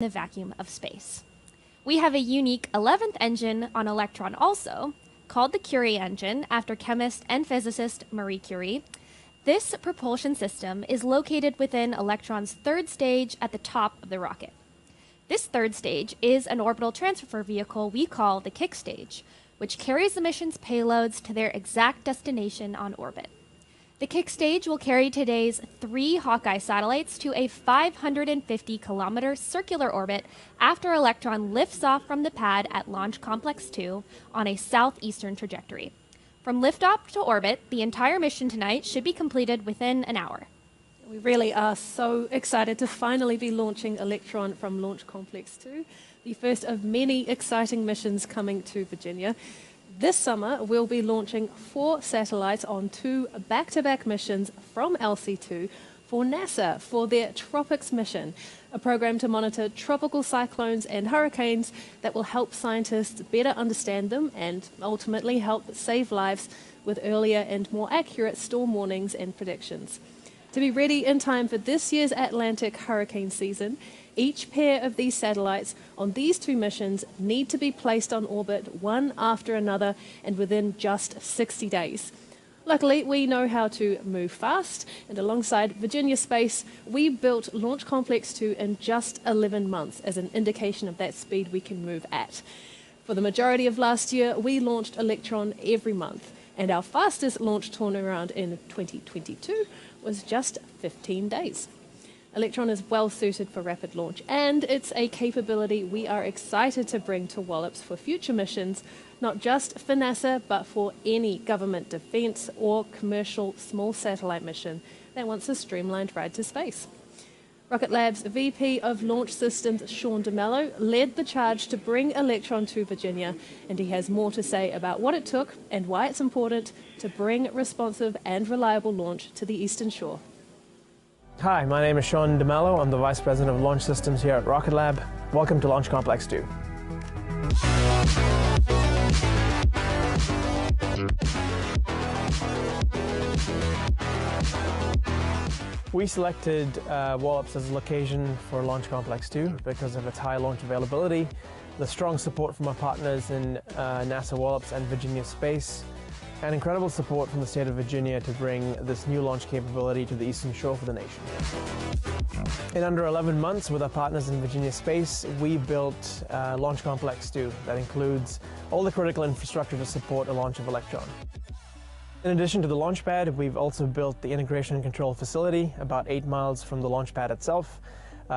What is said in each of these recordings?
the vacuum of space. We have a unique 11th engine on Electron also, called the Curie engine after chemist and physicist Marie Curie. This propulsion system is located within Electron's third stage at the top of the rocket. This third stage is an orbital transfer vehicle we call the kick stage, which carries the mission's payloads to their exact destination on orbit. The kick stage will carry today's 3 Hawkeye satellites to a 550-kilometer circular orbit after Electron lifts off from the pad at Launch Complex 2 on a southeastern trajectory. From liftoff to orbit, the entire mission tonight should be completed within an hour. We really are so excited to finally be launching Electron from Launch Complex 2, the first of many exciting missions coming to Virginia. This summer, we'll be launching 4 satellites on 2 back-to-back missions from LC2 for NASA for their Tropics mission, a program to monitor tropical cyclones and hurricanes that will help scientists better understand them and ultimately help save lives with earlier and more accurate storm warnings and predictions. To be ready in time for this year's Atlantic hurricane season, each pair of these satellites on these 2 missions need to be placed on orbit one after another and within just 60 days. Luckily, we know how to move fast, and alongside Virginia Space, we built Launch Complex 2 in just 11 months as an indication of that speed we can move at. For the majority of last year, we launched Electron every month, and our fastest launch turnaround in 2022 was just 15 days. Electron is well suited for rapid launch, and it's a capability we are excited to bring to Wallops for future missions, not just for NASA, but for any government defense or commercial small satellite mission that wants a streamlined ride to space. Rocket Lab's VP of Launch Systems, Sean DeMello, led the charge to bring Electron to Virginia, and he has more to say about what it took and why it's important to bring responsive and reliable launch to the Eastern Shore. Hi, my name is Sean DeMello. I'm the Vice President of Launch Systems here at Rocket Lab. Welcome to Launch Complex 2. We selected Wallops as a location for Launch Complex 2 because of its high launch availability, the strong support from our partners in NASA Wallops and Virginia Space, and incredible support from the state of Virginia to bring this new launch capability to the Eastern Shore for the nation. In under 11 months with our partners in Virginia Space, we built Launch Complex 2 that includes all the critical infrastructure to support a launch of Electron. In addition to the launch pad, we've also built the integration and control facility about 8 miles from the launch pad itself.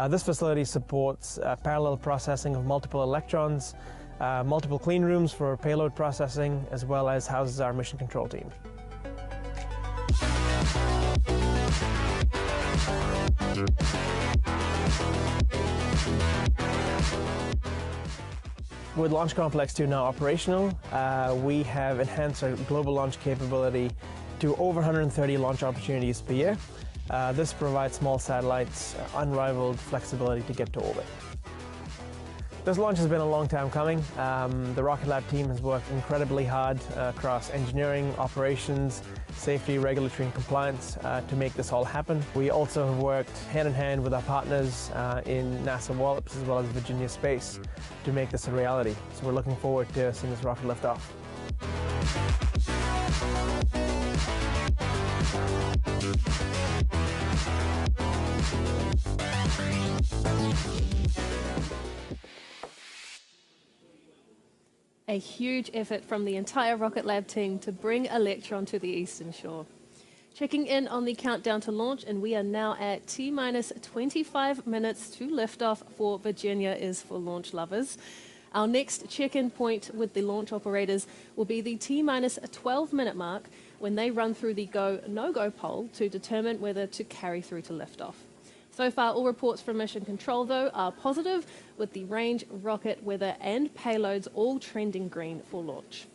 This facility supports parallel processing of multiple electrons, multiple clean rooms for payload processing, as well as houses our mission control team. With Launch Complex 2 now operational, we have enhanced our global launch capability to over 130 launch opportunities per year. This provides small satellites unrivaled flexibility to get to orbit. This launch has been a long time coming. The Rocket Lab team has worked incredibly hard across engineering, operations, safety, regulatory and compliance to make this all happen. We also have worked hand in hand with our partners in NASA Wallops as well as Virginia Space to make this a reality. So we're looking forward to seeing this rocket lift off. A huge effort from the entire Rocket Lab team to bring Electron to the Eastern Shore. Checking in on the countdown to launch, and we are now at T-minus 25 minutes to liftoff for Virginia is for launch lovers. Our next check-in point with the launch operators will be the T-minus 12-minute mark when they run through the go, no-go poll to determine whether to carry through to liftoff. So far, all reports from Mission Control, though, are positive, with the range, rocket, weather, and payloads all trending green for launch.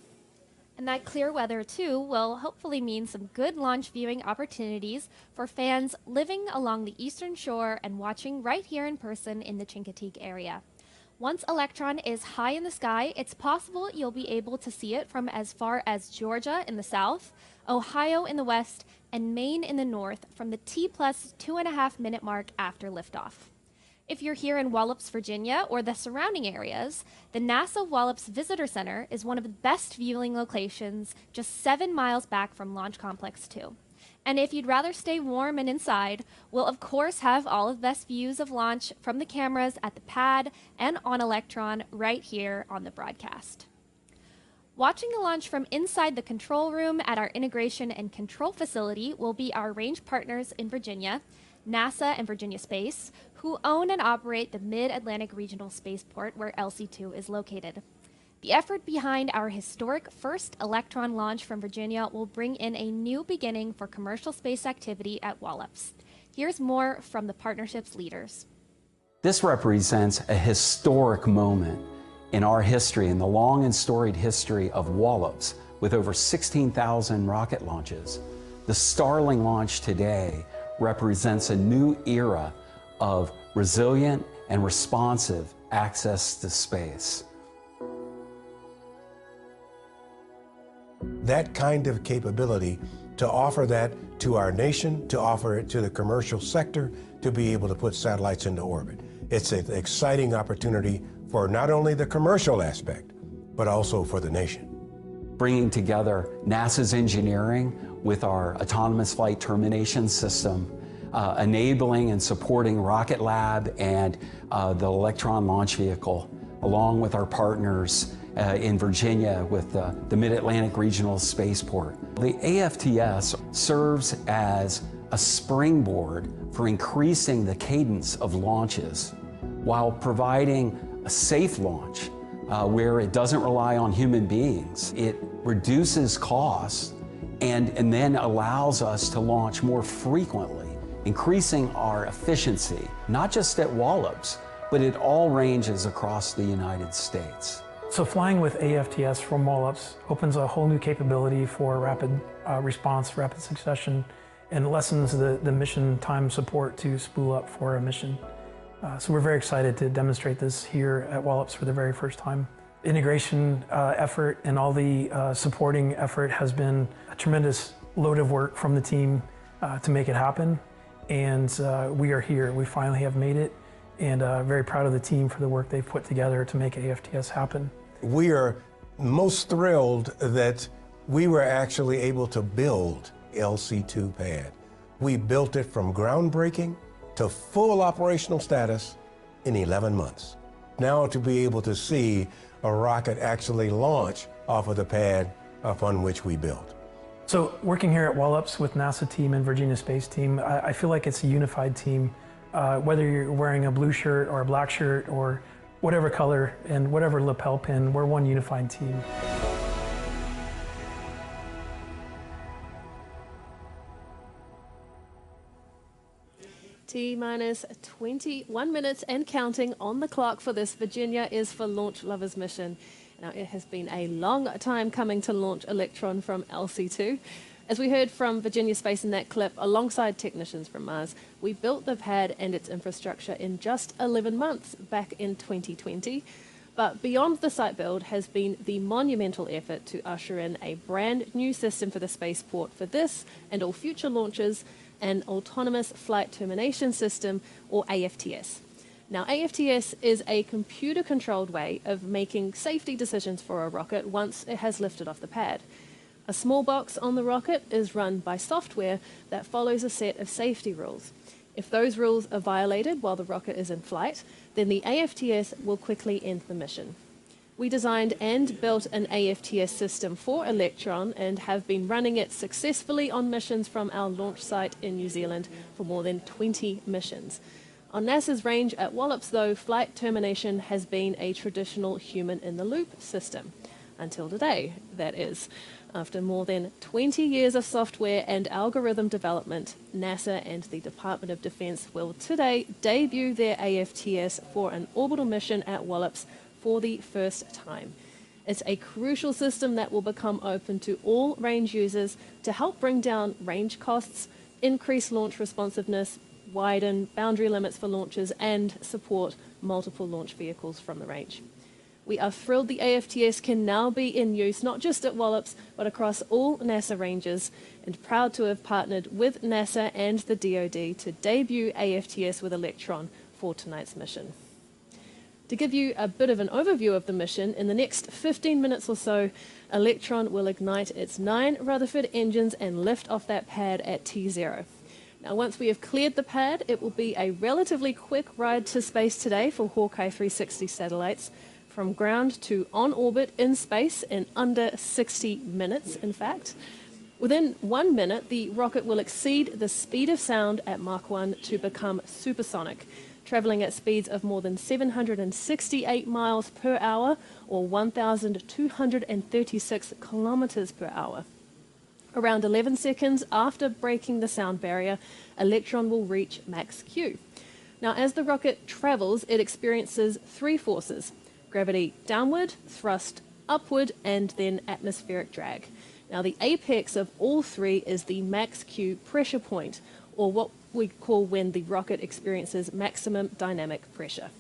And that clear weather, too, will hopefully mean some good launch viewing opportunities for fans living along the Eastern Shore and watching right here in person in the Chincoteague area. Once Electron is high in the sky, it's possible you'll be able to see it from as far as Georgia in the south, Ohio in the west, and Maine in the north from the T+2.5 minute mark after liftoff. If you're here in Wallops, Virginia, or the surrounding areas, the NASA Wallops Visitor Center is one of the best viewing locations just 7 miles back from Launch Complex 2. And if you'd rather stay warm and inside, we'll of course have all of the best views of launch from the cameras at the pad and on Electron right here on the broadcast. Watching the launch from inside the control room at our integration and control facility will be our range partners in Virginia, NASA and Virginia Space, who own and operate the Mid-Atlantic Regional Spaceport where LC-2 is located. The effort behind our historic first Electron launch from Virginia will bring in a new beginning for commercial space activity at Wallops. Here's more from the partnership's leaders. This represents a historic moment in our history, in the long and storied history of Wallops, with over 16,000 rocket launches. The Starling launch today represents a new era of resilient and responsive access to space. That kind of capability, to offer that to our nation, to offer it to the commercial sector, to be able to put satellites into orbit. It's an exciting opportunity for not only the commercial aspect, but also for the nation. Bringing together NASA's engineering with our autonomous flight termination system, enabling and supporting Rocket Lab and the Electron launch vehicle, along with our partners in Virginia with the Mid-Atlantic Regional Spaceport. The AFTS serves as a springboard for increasing the cadence of launches while providing a safe launch where it doesn't rely on human beings. It reduces costs and then allows us to launch more frequently, increasing our efficiency, not just at Wallops, but at all ranges across the United States. So flying with AFTS from Wallops opens a whole new capability for rapid response, rapid succession, and lessens the mission time support to spool up for a mission. So we're very excited to demonstrate this here at Wallops for the very first time. Integration effort and all the supporting effort has been a tremendous load of work from the team to make it happen. And we are here. We finally have made it. And very proud of the team for the work they've put together to make AFTS happen. We are most thrilled that we were actually able to build LC-2 pad. We built it from groundbreaking to full operational status in 11 months. Now to be able to see a rocket actually launch off of the pad upon which we built. So working here at Wallops with NASA team and Virginia Space team, I feel like it's a unified team. Whether you're wearing a blue shirt or a black shirt or whatever color and whatever lapel pin, we're one unified team. T-minus 21 minutes and counting on the clock for this Virginia is for Launch Lovers mission. Now, it has been a long time coming to launch Electron from LC-2. As we heard from Virginia Space in that clip, alongside technicians from Mars, we built the pad and its infrastructure in just 11 months back in 2020. But beyond the site build has been the monumental effort to usher in a brand new system for the spaceport for this and all future launches, an autonomous flight termination system, or AFTS. Now, AFTS is a computer-controlled way of making safety decisions for a rocket once it has lifted off the pad. A small box on the rocket is run by software that follows a set of safety rules. If those rules are violated while the rocket is in flight, then the AFTS will quickly end the mission. We designed and built an AFTS system for Electron and have been running it successfully on missions from our launch site in New Zealand for more than 20 missions. On NASA's range at Wallops, though, flight termination has been a traditional human-in-the-loop system. Until today, that is. After more than 20 years of software and algorithm development, NASA and the Department of Defense will today debut their AFTS for an orbital mission at Wallops for the first time. It's a crucial system that will become open to all range users to help bring down range costs, increase launch responsiveness, widen boundary limits for launches, and support multiple launch vehicles from the range. We are thrilled the AFTS can now be in use not just at Wallops, but across all NASA ranges, and proud to have partnered with NASA and the DoD to debut AFTS with Electron for for tonight's mission. To give you a bit of an overview of the mission, in the next 15 minutes or so, Electron will ignite its 9 Rutherford engines and lift off that pad at T0. Now, once we have cleared the pad, it will be a relatively quick ride to space today for Hawkeye 360 satellites, from ground to on orbit in space in under 60 minutes, in fact. Within 1 minute, the rocket will exceed the speed of sound at Mach 1 to become supersonic, traveling at speeds of more than 768 miles per hour or 1,236 kilometers per hour. Around 11 seconds after breaking the sound barrier, Electron will reach max Q. Now, as the rocket travels, it experiences 3 forces: gravity downward, thrust upward, and then atmospheric drag. Now, the apex of all 3 is the max Q pressure point, or what we call when the rocket experiences maximum dynamic pressure.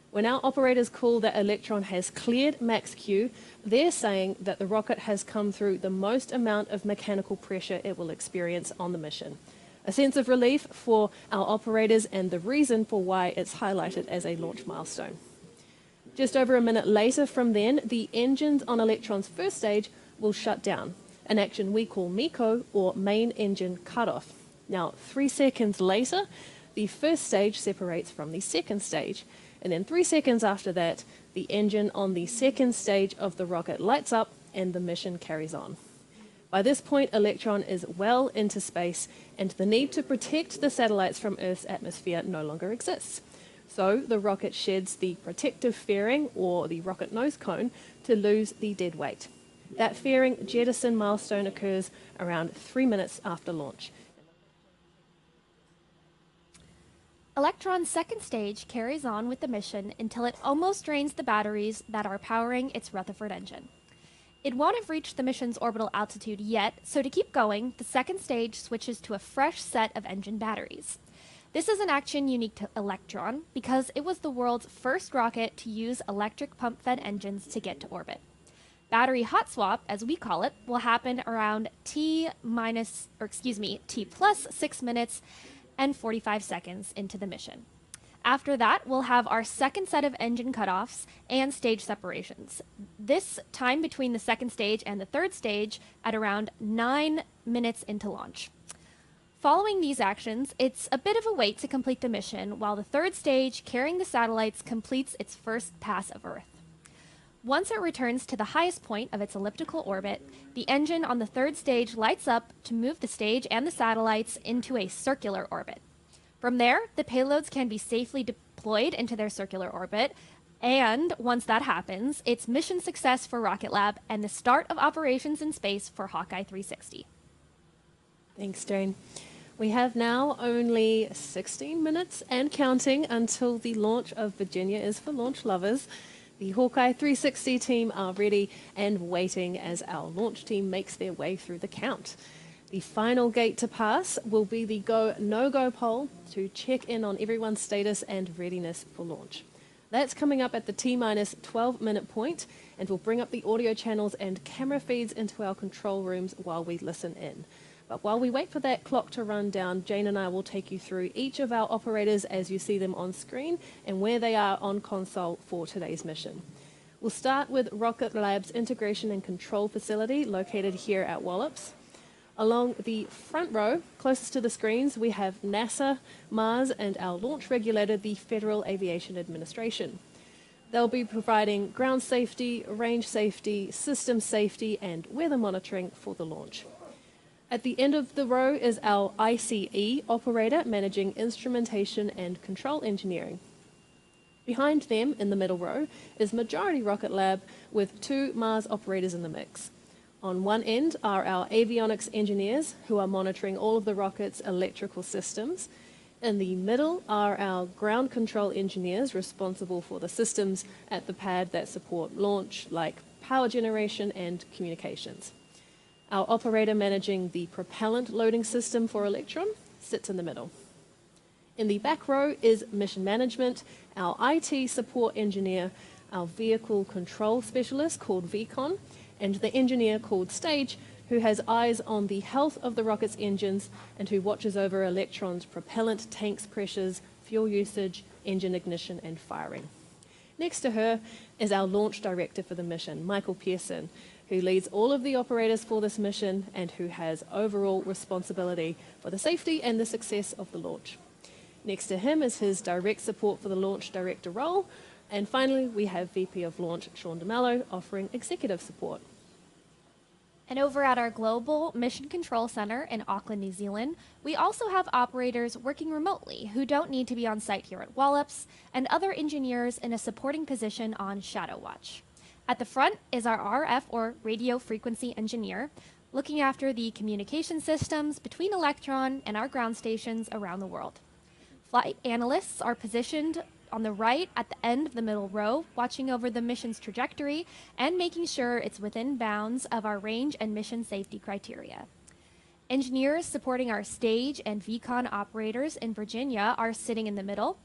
When our operators call that Electron has cleared max Q, they're saying that the rocket has come through the most amount of mechanical pressure it will experience on the mission. A sense of relief for our operators and the reason for why it's highlighted as a launch milestone. Just over a minute later from then, the engines on Electron's first stage will shut down, an action we call MECO, or main engine cutoff. Now, 3 seconds later, the first stage separates from the second stage. And then 3 seconds after that, the engine on the second stage of the rocket lights up and the mission carries on. By this point, Electron is well into space, and the need to protect the satellites from Earth's atmosphere no longer exists. So the rocket sheds the protective fairing, or the rocket nose cone, to lose the dead weight. That fairing jettison milestone occurs around 3 minutes after launch. Electron's second stage carries on with the mission until it almost drains the batteries that are powering its Rutherford engine. It won't have reached the mission's orbital altitude yet, so to keep going, the second stage switches to a fresh set of engine batteries. This is an action unique to Electron because it was the world's first rocket to use electric pump-fed engines to get to orbit. Battery hot swap, as we call it, will happen around T plus 6 minutes and 45 seconds into the mission. After that, we'll have our second set of engine cutoffs and stage separations. This time between the second stage and the third stage at around 9 minutes into launch. Following these actions, it's a bit of a wait to complete the mission while the third stage, carrying the satellites, completes its first pass of Earth. Once it returns to the highest point of its elliptical orbit, the engine on the third stage lights up to move the stage and the satellites into a circular orbit. From there, the payloads can be safely deployed into their circular orbit, and once that happens, it's mission success for Rocket Lab and the start of operations in space for Hawkeye 360. Thanks, Jane. We have now only 16 minutes and counting until the launch of Virginia is for Launch Lovers. The Hawkeye 360 team are ready and waiting as our launch team makes their way through the count. The final gate to pass will be the go, no-go poll to check in on everyone's status and readiness for launch. That's coming up at the T-minus 12-minute point, and we'll bring up the audio channels and camera feeds into our control rooms while we listen in. But while we wait for that clock to run down, Jane and I will take you through each of our operators as you see them on screen and where they are on console for today's mission. We'll start with Rocket Lab's Integration and Control Facility located here at Wallops. Along the front row, closest to the screens, we have NASA, Mars, and our launch regulator, the Federal Aviation Administration. They'll be providing ground safety, range safety, system safety, and weather monitoring for the launch. At the end of the row is our ICE operator managing instrumentation and control engineering. Behind them, in the middle row, is Majority Rocket Lab with 2 Mars operators in the mix. On one end are our avionics engineers who are monitoring all of the rocket's electrical systems. In the middle are our ground control engineers responsible for the systems at the pad that support launch, like power generation and communications. Our operator managing the propellant loading system for Electron sits in the middle. In the back row is mission management, our IT support engineer, our vehicle control specialist called VCON, and the engineer called Stage, who has eyes on the health of the rocket's engines and who watches over Electron's propellant tanks pressures, fuel usage, engine ignition and firing. Next to her is our launch director for the mission, Michael Pearson, who leads all of the operators for this mission and who has overall responsibility for the safety and the success of the launch. Next to him is his direct support for the launch director role. And finally, we have VP of Launch, Sean DeMello, offering executive support. And over at our Global Mission Control Center in Auckland, New Zealand, we also have operators working remotely who don't need to be on site here at Wallops, and other engineers in a supporting position on Shadow Watch. At the front is our RF, or radio frequency engineer, looking after the communication systems between Electron and our ground stations around the world. Flight analysts are positioned on the right at the end of the middle row, watching over the mission's trajectory and making sure it's within bounds of our range and mission safety criteria. Engineers supporting our stage and VCON operators in Virginia are sitting in the middle.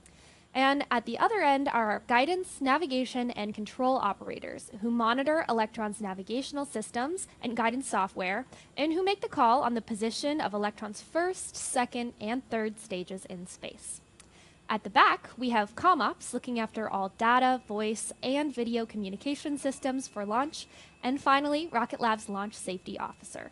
And at the other end are our guidance, navigation, and control operators who monitor Electron's navigational systems and guidance software, and who make the call on the position of Electron's first, second, and third stages in space. At the back, we have CommOps looking after all data, voice, and video communication systems for launch, and finally, Rocket Lab's Launch Safety Officer.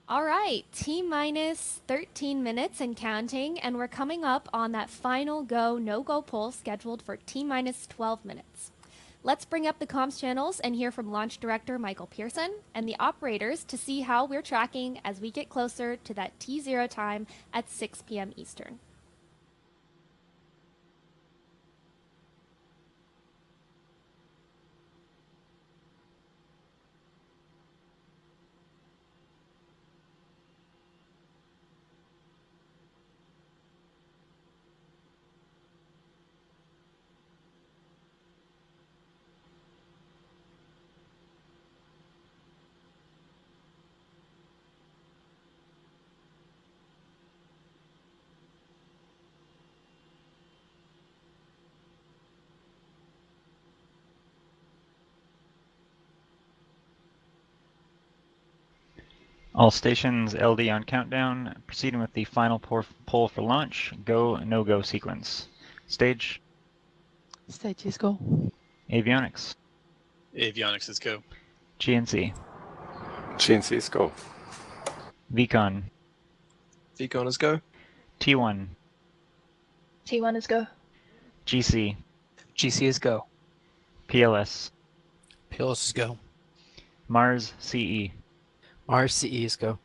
All right, T-minus 13 minutes and counting, and we're coming up on that final go, no-go pull scheduled for T-minus 12 minutes. Let's bring up the comms channels and hear from Launch Director Michael Pearson and the operators to see how we're tracking as we get closer to that T0 time at 6 p.m. Eastern. All stations LD on countdown, proceeding with the final poll for launch, go, no-go sequence. Stage. Stage is go. Avionics. Avionics is go. GNC. GNC is go. VCON. VCON is go. T1. T1 is go. GC. GC is go. PLS. PLS is go. Mars CE. Mars CE is go.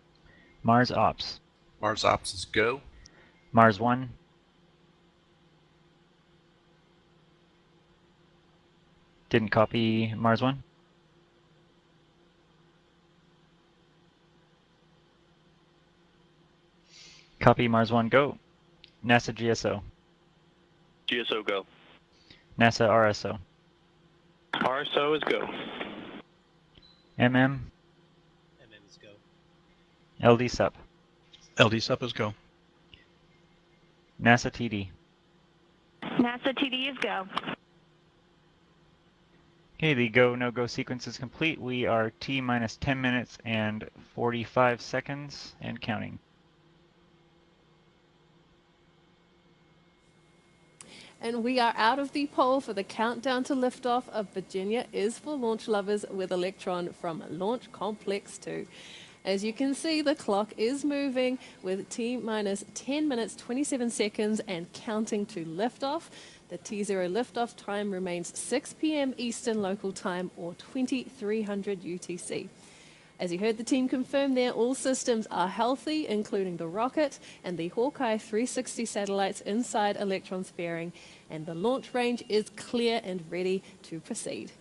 Mars Ops. Mars Ops is go. Mars 1. Didn't copy Mars 1. Copy Mars 1, go. NASA GSO. GSO go. NASA RSO. RSO is go. MM. is go. LD SUP. LD SUP is go. NASA TD. NASA TD is go. Okay, the go, no-go sequence is complete. We are T-minus 10 minutes and 45 seconds and counting. And we are out of the poll for the countdown to liftoff of Virginia is for launch lovers with Electron from Launch Complex 2. As you can see, the clock is moving with T-minus 10 minutes, 27 seconds and counting to liftoff. The T0 liftoff time remains 6 p.m. Eastern Local Time or 2300 UTC. As you heard the team confirm there, all systems are healthy, including the rocket and the Hawkeye 360 satellites inside Electron's fairing, and the launch range is clear and ready to proceed.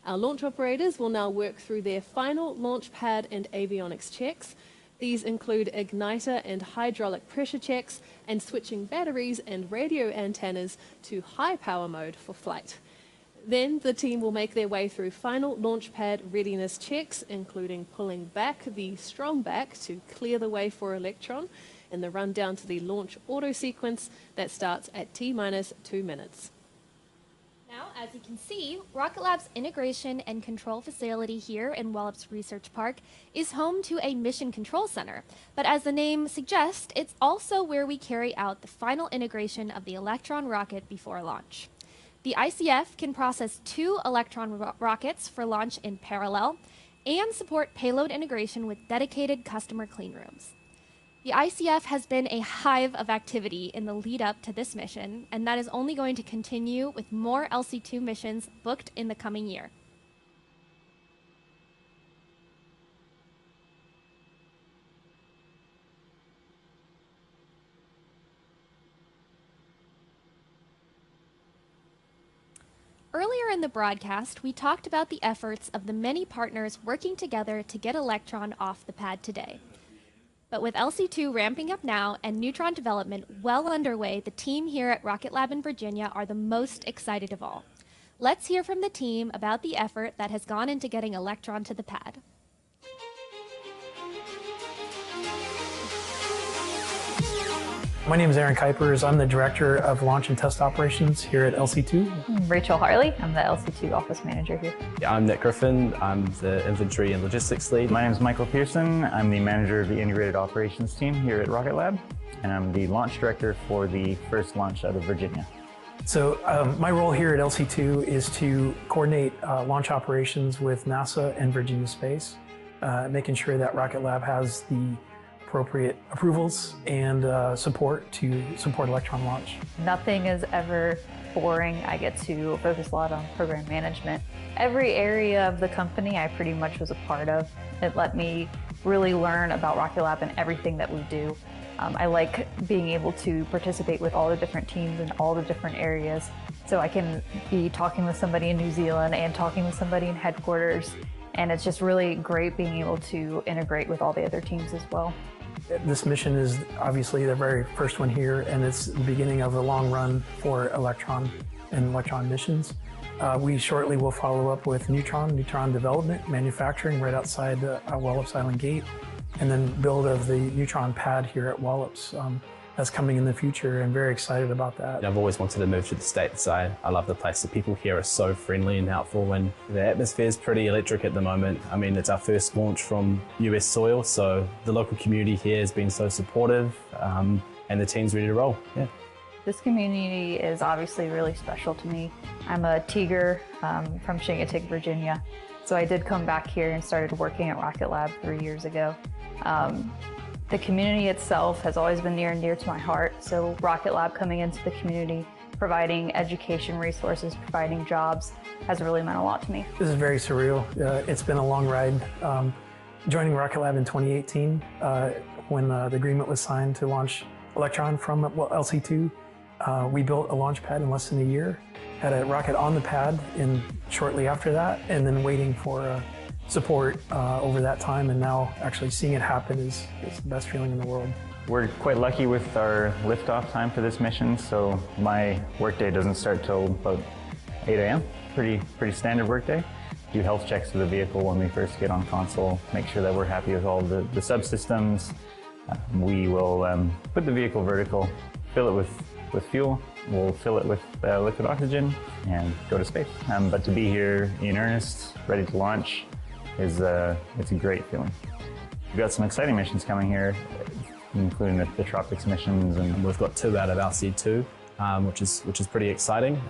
Our launch operators will now work through their final launch pad and avionics checks. These include igniter and hydraulic pressure checks and switching batteries and radio antennas to high power mode for flight. Then the team will make their way through final launch pad readiness checks, including pulling back the strong back to clear the way for Electron in the run down to the launch auto sequence that starts at T-minus 2 minutes. Now, as you can see, Rocket Lab's integration and control facility here in Wallops Research Park is home to a mission control center. But as the name suggests, it's also where we carry out the final integration of the Electron rocket before launch. The ICF can process 2 Electron rockets for launch in parallel and support payload integration with dedicated customer clean rooms. The ICF has been a hive of activity in the lead up to this mission, and that is only going to continue with more LC2 missions booked in the coming year. Earlier in the broadcast, we talked about the efforts of the many partners working together to get Electron off the pad today. But with LC2 ramping up now and Neutron development well underway, the team here at Rocket Lab in Virginia are the most excited of all. Let's hear from the team about the effort that has gone into getting Electron to the pad. My name is Aaron Kuipers. I'm the Director of Launch and Test Operations here at LC2. Rachel Harley. I'm the LC2 Office Manager here. I'm Nick Griffin. I'm the Inventory and Logistics Lead. My name is Michael Pearson. I'm the Manager of the Integrated Operations Team here at Rocket Lab, and I'm the Launch Director for the first launch out of Virginia. So my role here at LC2 is to coordinate launch operations with NASA and Virginia Space, making sure that Rocket Lab has the appropriate approvals and support to support Electron launch. Nothing is ever boring. I get to focus a lot on program management. Every area of the company I pretty much was a part of. It let me really learn about Rocket Lab and everything that we do. I like being able to participate with all the different teams in all the different areas. So I can be talking with somebody in New Zealand and talking with somebody in headquarters. And it's just really great being able to integrate with all the other teams as well. This mission is obviously the very first one here, and it's the beginning of a long run for Electron and Electron missions. We shortly will follow up with Neutron development, manufacturing right outside Wallops Island Gate, and then build of the Neutron pad here at Wallops. That's coming in the future, and very excited about that. I've always wanted to move to the States. I love the place. The people here are so friendly and helpful, and the atmosphere is pretty electric at the moment. I mean, it's our first launch from US soil, so the local community here has been so supportive, and the team's ready to roll. Yeah. This community is obviously really special to me. I'm a Tiger from Shingatig, Virginia. So I did come back here and started working at Rocket Lab 3 years ago. The community itself has always been near and dear to my heart. So Rocket Lab coming into the community, providing education resources, providing jobs, has really meant a lot to me. This is very surreal. It's been a long ride. Joining Rocket Lab in 2018, when the agreement was signed to launch Electron from LC2, we built a launch pad in less than a year, had a rocket on the pad shortly after that, and then waiting for support over that time, and now actually seeing it happen is the best feeling in the world. We're quite lucky with our liftoff time for this mission, so my workday doesn't start till about 8 a.m. Pretty standard workday. Do health checks of the vehicle when we first get on console, make sure that we're happy with all the subsystems. We will put the vehicle vertical, fill it with fuel, we'll fill it with liquid oxygen, and go to space. But to be here in earnest, ready to launch, it's a great feeling. We've got some exciting missions coming here, including the Tropics missions, and we've got 2 out of LC2, which is pretty exciting,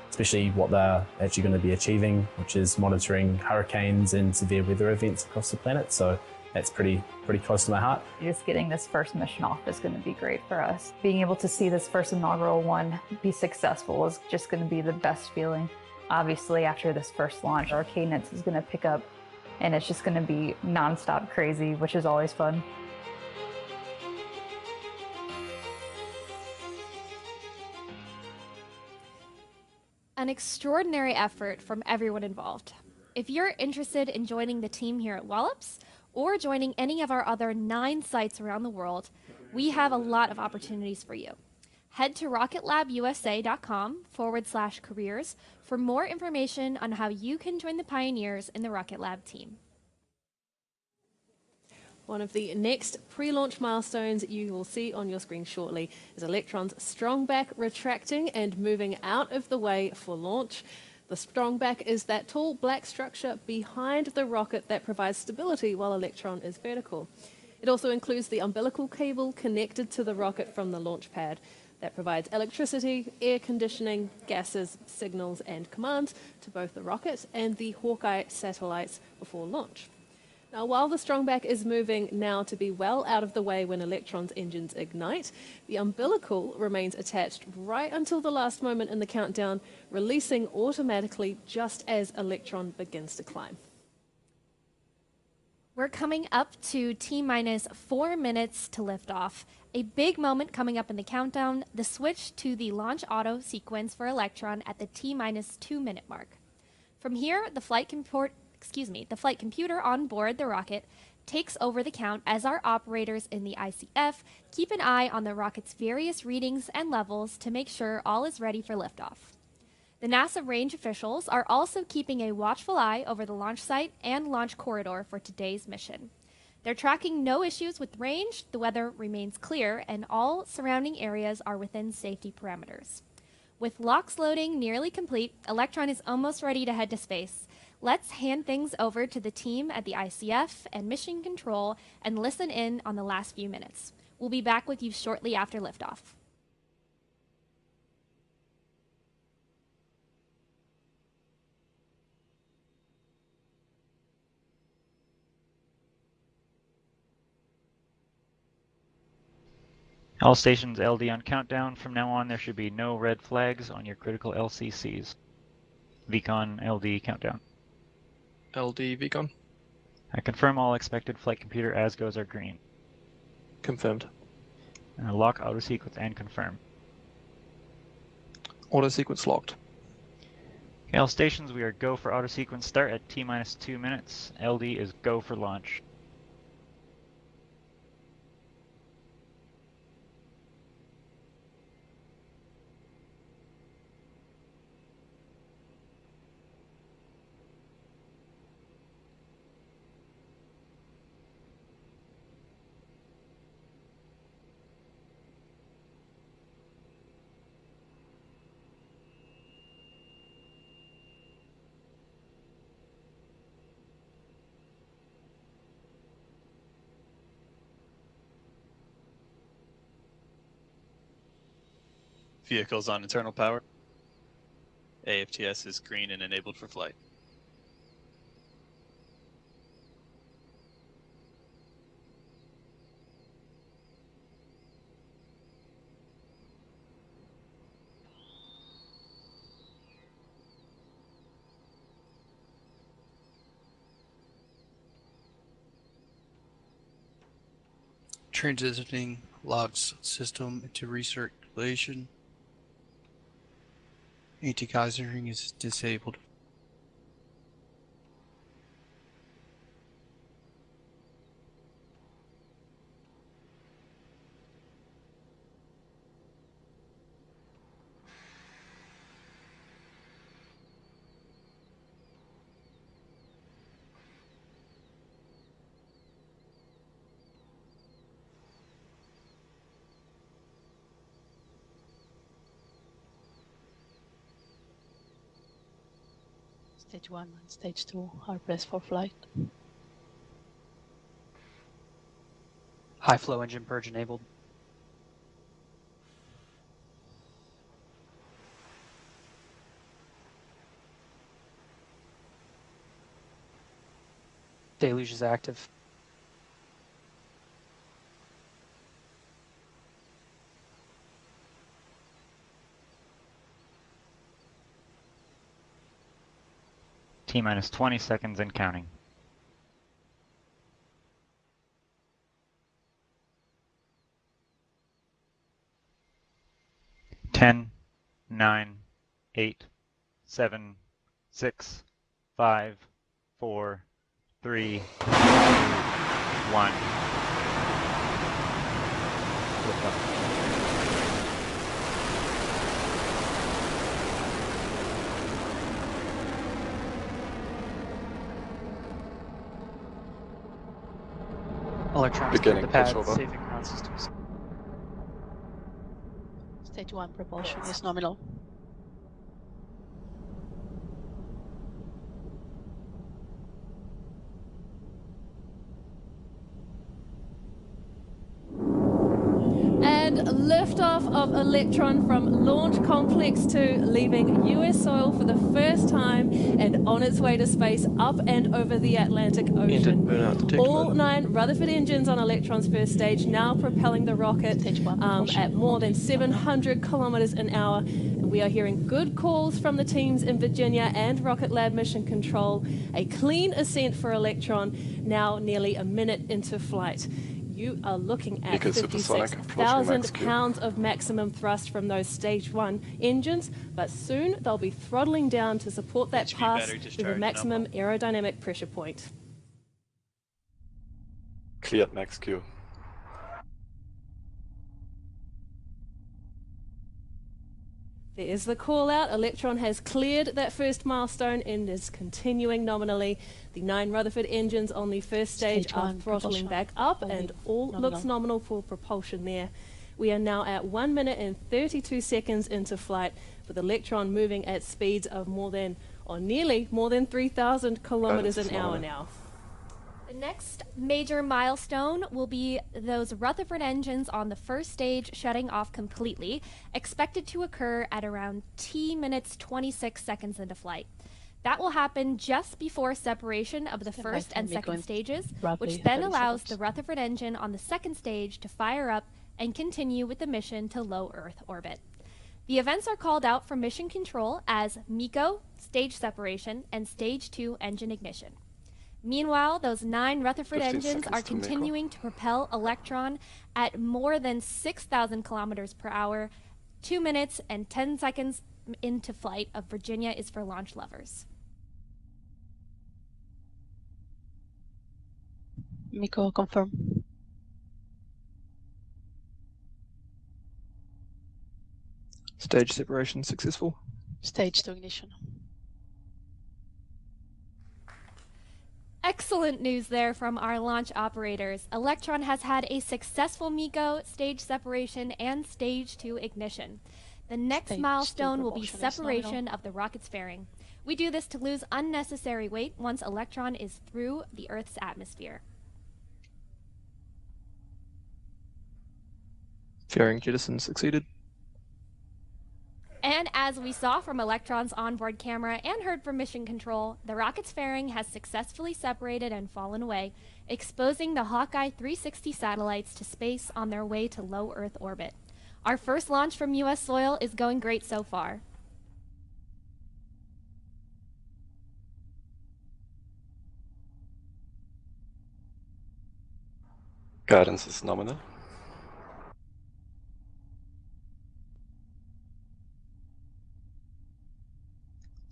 especially what they're actually going to be achieving, which is monitoring hurricanes and severe weather events across the planet. So that's pretty close to my heart. Just getting this first mission off is going to be great for us. Being able to see this first inaugural one be successful is just going to be the best feeling. Obviously, after this first launch, our cadence is going to pick up, and it's just going to be nonstop crazy, which is always fun. An extraordinary effort from everyone involved. If you're interested in joining the team here at Wallops, or joining any of our other 9 sites around the world, we have a lot of opportunities for you. Head to rocketlabusa.com/careers for more information on how you can join the pioneers in the Rocket Lab team. One of the next pre-launch milestones you will see on your screen shortly is Electron's strong back retracting and moving out of the way for launch. The strong back is that tall black structure behind the rocket that provides stability while Electron is vertical. It also includes the umbilical cable connected to the rocket from the launch pad that provides electricity, air conditioning, gases, signals, and commands to both the rocket and the Hawkeye satellites before launch. Now, while the strongback is moving now to be well out of the way when Electron's engines ignite, the umbilical remains attached right until the last moment in the countdown, releasing automatically just as Electron begins to climb. We're coming up to T-minus 4 minutes to liftoff. A big moment coming up in the countdown, the switch to the launch auto sequence for Electron at the T-minus 2 minute mark. From here, the flight computer on board the rocket takes over the count as our operators in the ICF keep an eye on the rocket's various readings and levels to make sure all is ready for liftoff. The NASA range officials are also keeping a watchful eye over the launch site and launch corridor for today's mission. They're tracking no issues with range, the weather remains clear, and all surrounding areas are within safety parameters. With LOX loading nearly complete, Electron is almost ready to head to space. Let's hand things over to the team at the ICF and Mission Control and listen in on the last few minutes. We'll be back with you shortly after liftoff. All stations LD on countdown. From now on, there should be no red flags on your critical LCCs. VCON LD countdown. LD VCON. I confirm all expected flight computer ASGOs are green. Confirmed. Lock auto sequence and confirm. Auto sequence locked. Okay, all stations, we are go for auto sequence start at T-minus 2 minutes. LD is go for launch. Vehicles on internal power. AFTS is green and enabled for flight. Transitioning logs system into recirculation. Anti-geysering is disabled. Stage 1 and Stage 2 are pressed for flight. High flow engine purge enabled. Deluge is active. T-minus 20 seconds and counting. Ten, 9, 8, 7, 6, 5, 4, 3, 2, 1. Electrons Beginning the pad, pushover. saving ground systems. Stage 1 propulsion is nominal. And liftoff of Electron from Launch Complex 2, leaving US soil for the first time and on its way to space up and over the Atlantic Ocean. Burnout detected. All 9 Rutherford engines on Electron's first stage now propelling the rocket at more than 700 kilometers an hour. And we are hearing good calls from the teams in Virginia and Rocket Lab Mission Control. A clean ascent for Electron, now nearly a minute into flight. You are looking at Eco supersonic, approaching max 56,000 Q. pounds of maximum thrust from those stage 1 engines, but soon they'll be throttling down to support that HV pass battery to the discharge maximum aerodynamic pressure point. Cleared max Q. There is the call out. Electron has cleared that first milestone and is continuing nominally. The 9 Rutherford engines on the first stage are throttling back up, and all looks nominal for propulsion there. We are now at 1 minute and 32 seconds into flight, with Electron moving at speeds of nearly more than 3,000 kilometers an hour now. The next major milestone will be those Rutherford engines on the first stage shutting off completely, expected to occur at around T minutes 26 seconds into flight. That will happen just before separation of the first and second stages, which then allows the Rutherford engine on the second stage to fire up and continue with the mission to low Earth orbit. The events are called out from mission control as MECO, stage separation, and stage 2 engine ignition. Meanwhile, those 9 Rutherford 15 engines seconds are to MECO. continuing to propel Electron at more than 6,000 kilometers per hour. 2 minutes and 10 seconds into flight of Virginia is for launch lovers. MECO confirm. Stage separation successful. Stage 2 ignition. Excellent news there from our launch operators. Electron has had a successful MECO, stage separation, and stage 2 ignition. The next Stage milestone 2 will be propulsion is separation nominal. of the rocket's fairing. We do this to lose unnecessary weight once Electron is through the Earth's atmosphere. Fairing jettison succeeded. And as we saw from Electron's onboard camera and heard from mission control, the rocket's fairing has successfully separated and fallen away, exposing the Hawkeye 360 satellites to space on their way to low Earth orbit. Our first launch from US soil is going great so far. Guidance is nominal.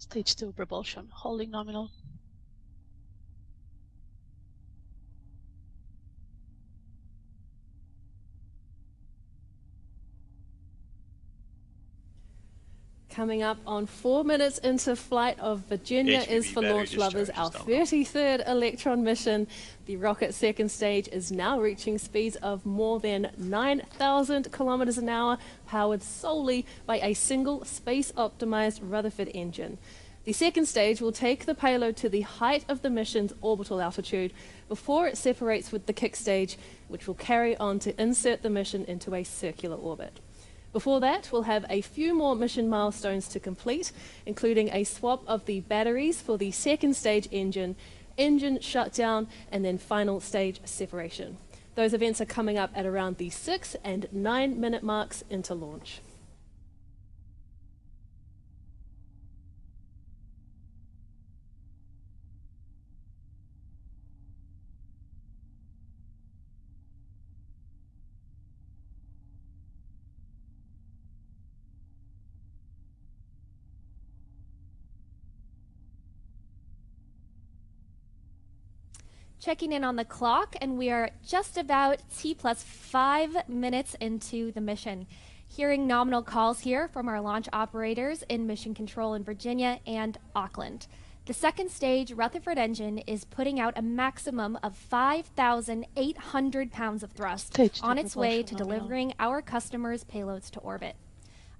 Stage 2 propulsion, holding nominal. Coming up on 4 minutes into flight of Virginia HVV is for battery launch lovers discharge our is nominal. 33rd Electron mission. The rocket's second stage is now reaching speeds of more than 9,000 kilometers an hour, powered solely by a single space-optimized Rutherford engine. The second stage will take the payload to the height of the mission's orbital altitude before it separates with the kick stage, which will carry on to insert the mission into a circular orbit. Before that, we'll have a few more mission milestones to complete, including a swap of the batteries for the second stage engine shutdown, and then final stage separation. Those events are coming up at around the 6 and 9 minute marks into launch. Checking in on the clock, and we are just about T+5 minutes into the mission. Hearing nominal calls here from our launch operators in Mission Control in Virginia and Auckland. The second stage Rutherford engine is putting out a maximum of 5,800 pounds of thrust on its way to delivering our customers' payloads to orbit.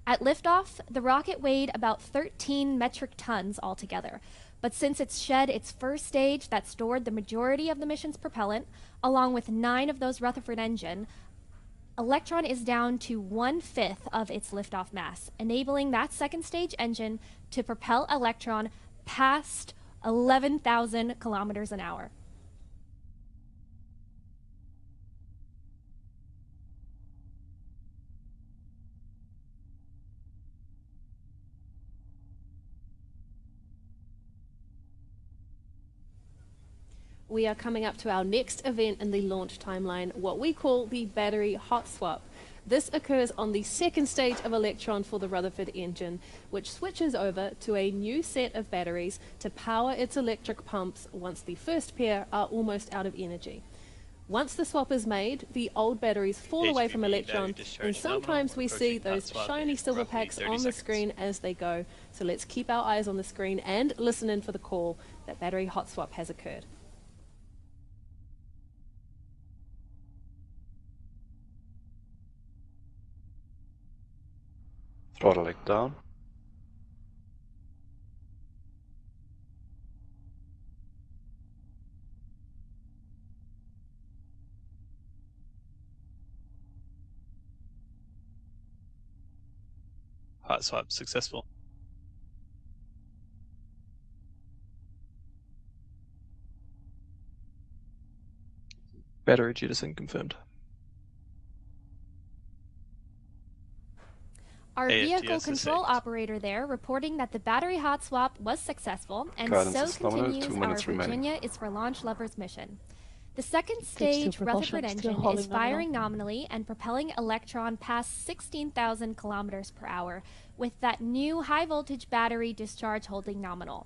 At liftoff, the rocket weighed about 13 metric tons altogether, but since it's shed its first stage that stored the majority of the mission's propellant, along with 9 of those Rutherford engine, Electron is down to 1/5 of its liftoff mass, enabling that second stage engine to propel Electron past 11,000 kilometers an hour. We are coming up to our next event in the launch timeline, what we call the battery hot swap. This occurs on the second stage of Electron for the Rutherford engine, which switches over to a new set of batteries to power its electric pumps once the first pair are almost out of energy. Once the swap is made, the old batteries fall away from Electron, and sometimes we see those shiny silver packs on the screen as they go. So let's keep our eyes on the screen and listen in for the call that battery hot swap has occurred. Throttling down. Hot swap successful. Battery jettison confirmed. Our vehicle control operator there reporting that the battery hot swap was successful, and so continues our Virginia is for launch lovers mission. The second stage Rutherford engine is firing nominally and propelling Electron past 16,000 kilometers per hour with that new high voltage battery discharge holding nominal.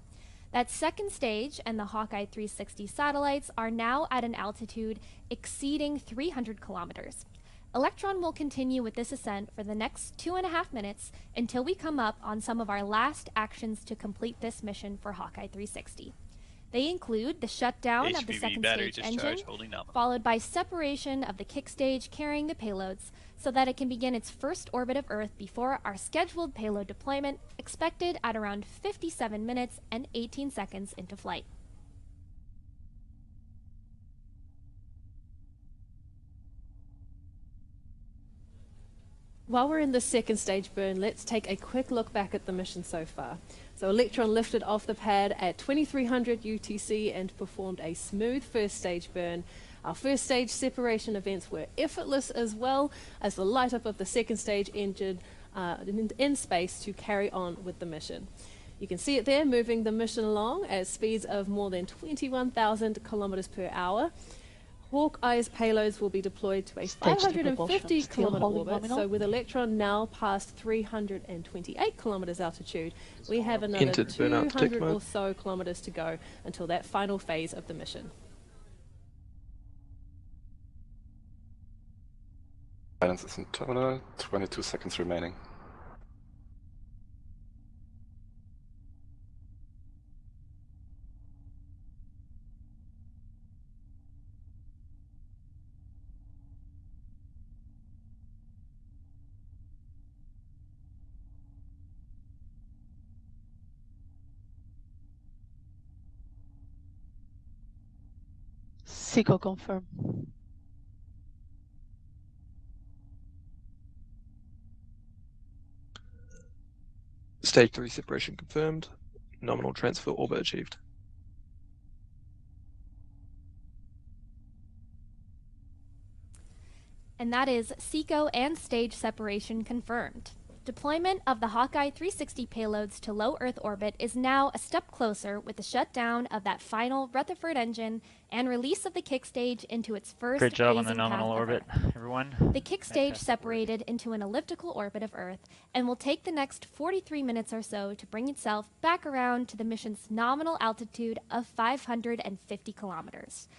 That second stage and the Hawkeye 360 satellites are now at an altitude exceeding 300 kilometers. Electron will continue with this ascent for the next 2.5 minutes until we come up on some of our last actions to complete this mission for Hawkeye 360. They include the shutdown of the second stage engine, followed by separation of the kick stage carrying the payloads so that it can begin its first orbit of Earth before our scheduled payload deployment, expected at around 57 minutes and 18 seconds into flight. While we're in the second stage burn, let's take a quick look back at the mission so far. So Electron lifted off the pad at 2300 UTC and performed a smooth first stage burn. Our first stage separation events were effortless, as well as the light up of the second stage engine in space to carry on with the mission. You can see it there moving the mission along at speeds of more than 21,000 kilometers per hour. Hawkeye's payloads will be deployed to a 550 kilometer orbit, so with Electron now past 328 kilometers altitude, we have another 200 or so kilometers to go until that final phase of the mission. Guidance is in terminal, 22 seconds remaining. SICO confirm. Stage 3 separation confirmed. Nominal transfer orbit achieved. And that is SICO and stage separation confirmed. Deployment of the Hawkeye 360 payloads to low Earth orbit is now a step closer with the shutdown of that final Rutherford engine and release of the kick stage into its first Great job on the phasing nominal path orbit, ever. everyone. The kick stage separated into an elliptical orbit of Earth and will take the next 43 minutes or so to bring itself back around to the mission's nominal altitude of 550 kilometers.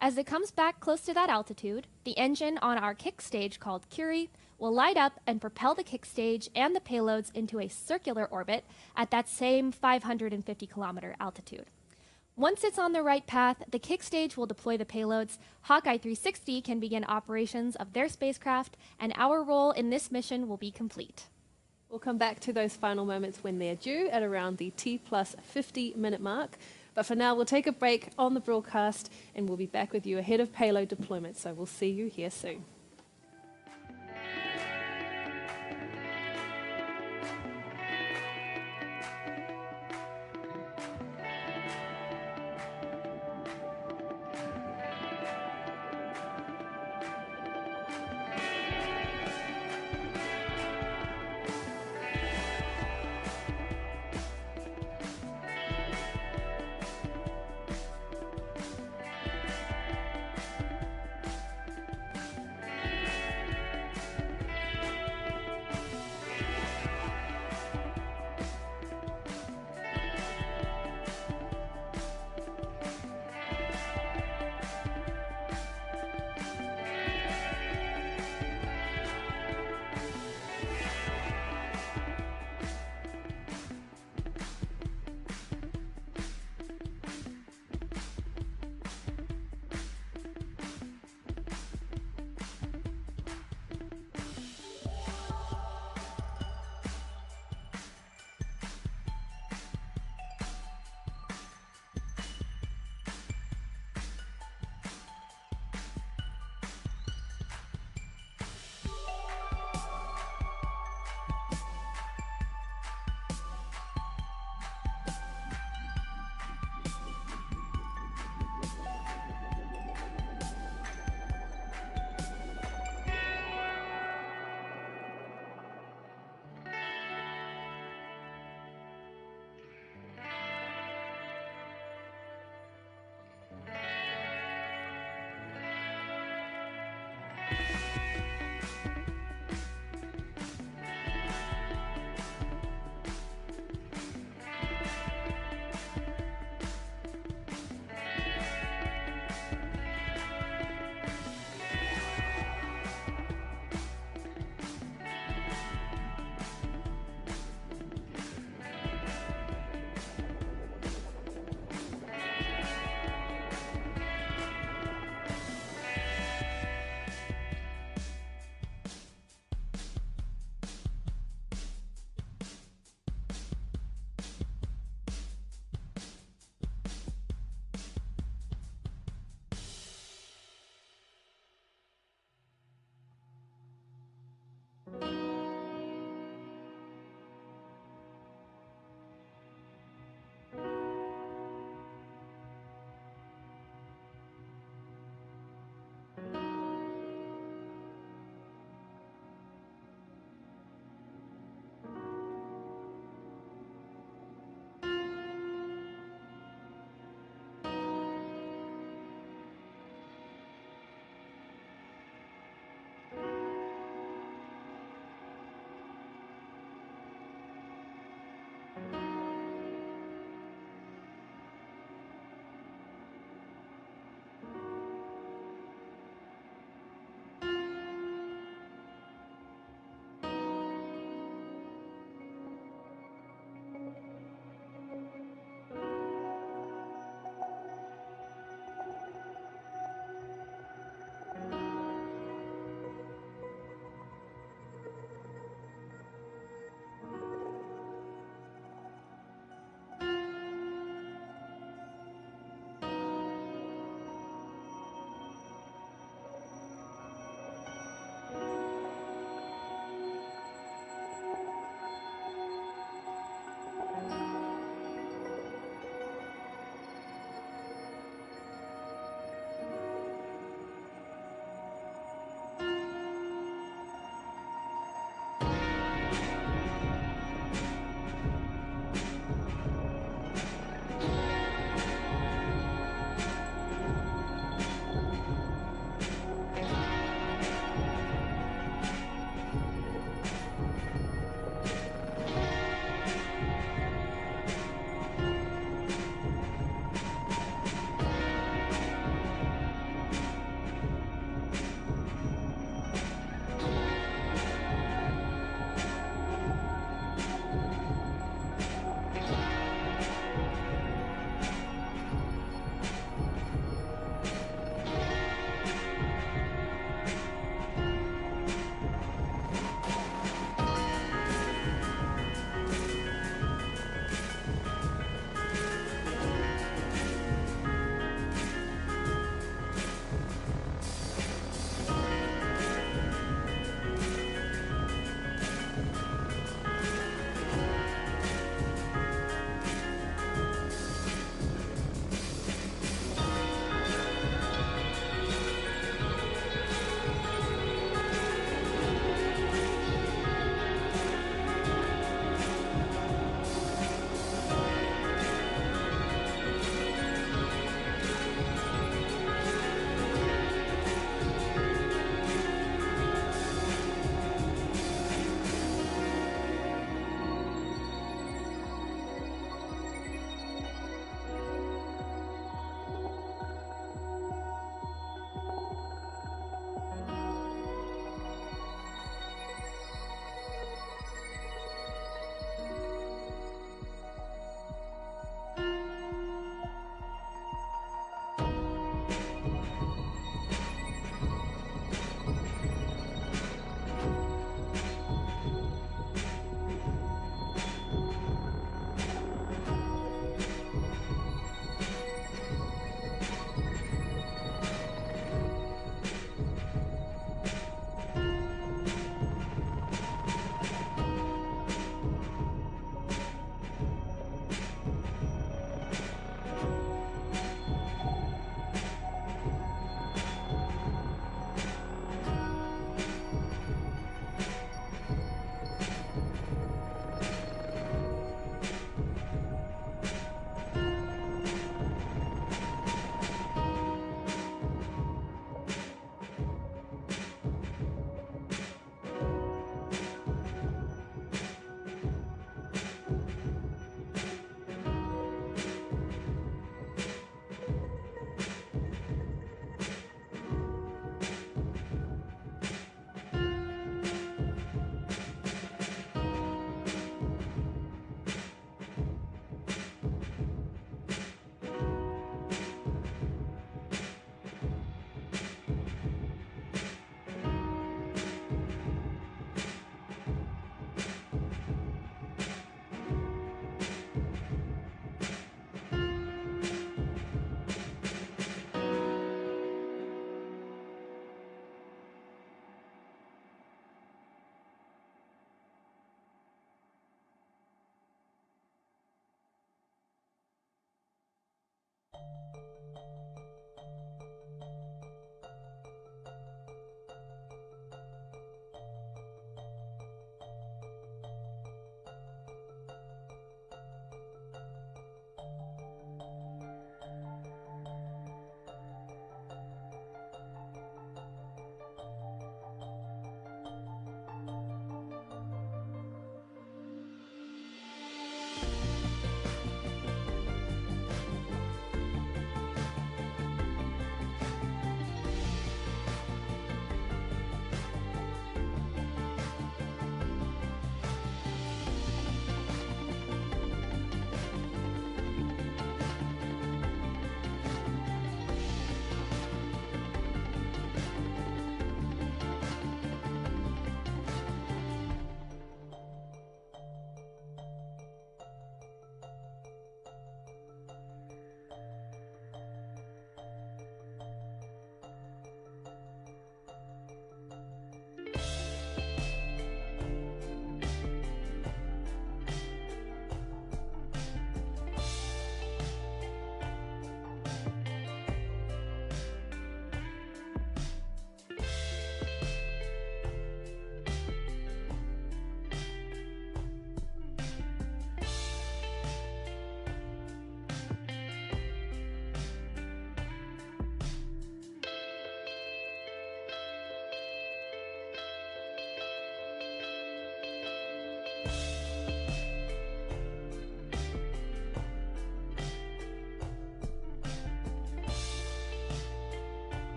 As it comes back close to that altitude, the engine on our kick stage called Curie will light up and propel the kick stage and the payloads into a circular orbit at that same 550 kilometer altitude. Once it's on the right path, the kick stage will deploy the payloads, Hawkeye 360 can begin operations of their spacecraft, and our role in this mission will be complete. We'll come back to those final moments when they're due at around the T plus 50-minute mark. But for now, we'll take a break on the broadcast and we'll be back with you ahead of payload deployment. So we'll see you here soon.